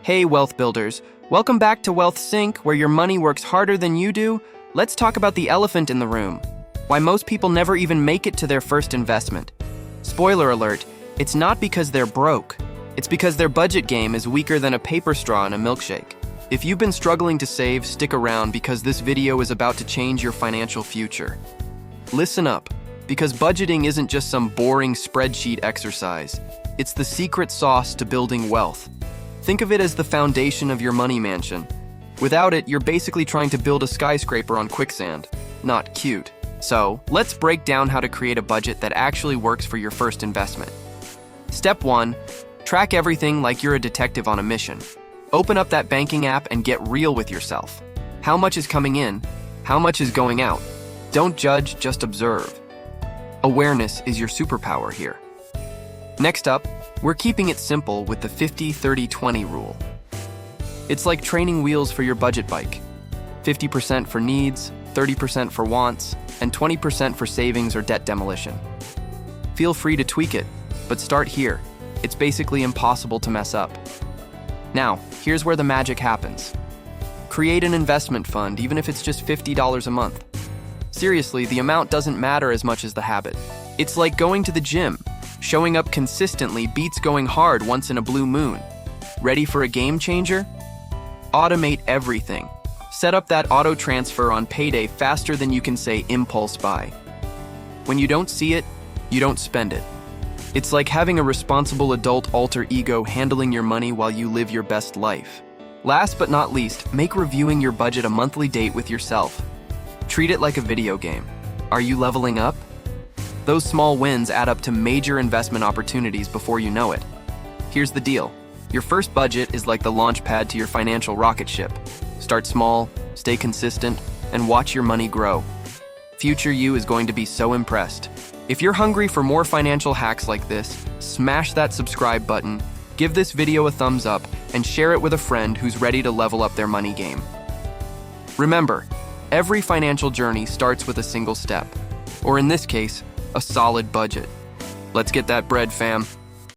Hey, wealth builders. Welcome back to WealthSync, where your money works harder than you do. Let's talk about the elephant in the room. Why most people never even make it to their first investment. Spoiler alert, it's not because they're broke. It's because their budget game is weaker than a paper straw in a milkshake. If you've been struggling to save, stick around because this video is about to change your financial future. Listen up, because budgeting isn't just some boring spreadsheet exercise. It's the secret sauce to building wealth. Think of it as the foundation of your money mansion. Without it, you're basically trying to build a skyscraper on quicksand. Not cute. So, let's break down how to create a budget that actually works for your first investment. Step 1. Track everything like you're a detective on a mission. Open up that banking app and get real with yourself. How much is coming in? How much is going out? Don't judge, just observe. Awareness is your superpower here. Next up, we're keeping it simple with the 50-30-20 rule. It's like training wheels for your budget bike. 50% for needs, 30% for wants, and 20% for savings or debt demolition. Feel free to tweak it, but start here. It's basically impossible to mess up. Now, here's where the magic happens. Create an investment fund, even if it's just $50 a month. Seriously, the amount doesn't matter as much as the habit. It's like going to the gym. Showing up consistently beats going hard once in a blue moon. Ready for a game changer? Automate everything. Set up that auto transfer on payday faster than you can say impulse buy. When you don't see it, you don't spend it. It's like having a responsible adult alter ego handling your money while you live your best life. Last but not least, make reviewing your budget a monthly date with yourself. Treat it like a video game. Are you leveling up? Those small wins add up to major investment opportunities before you know it. Here's the deal. Your first budget is like the launch pad to your financial rocket ship. Start small, stay consistent, and watch your money grow. Future you is going to be so impressed. If you're hungry for more financial hacks like this, smash that subscribe button, give this video a thumbs up, and share it with a friend who's ready to level up their money game. Remember, every financial journey starts with a single step, or in this case, a solid budget. Let's get that bread, fam.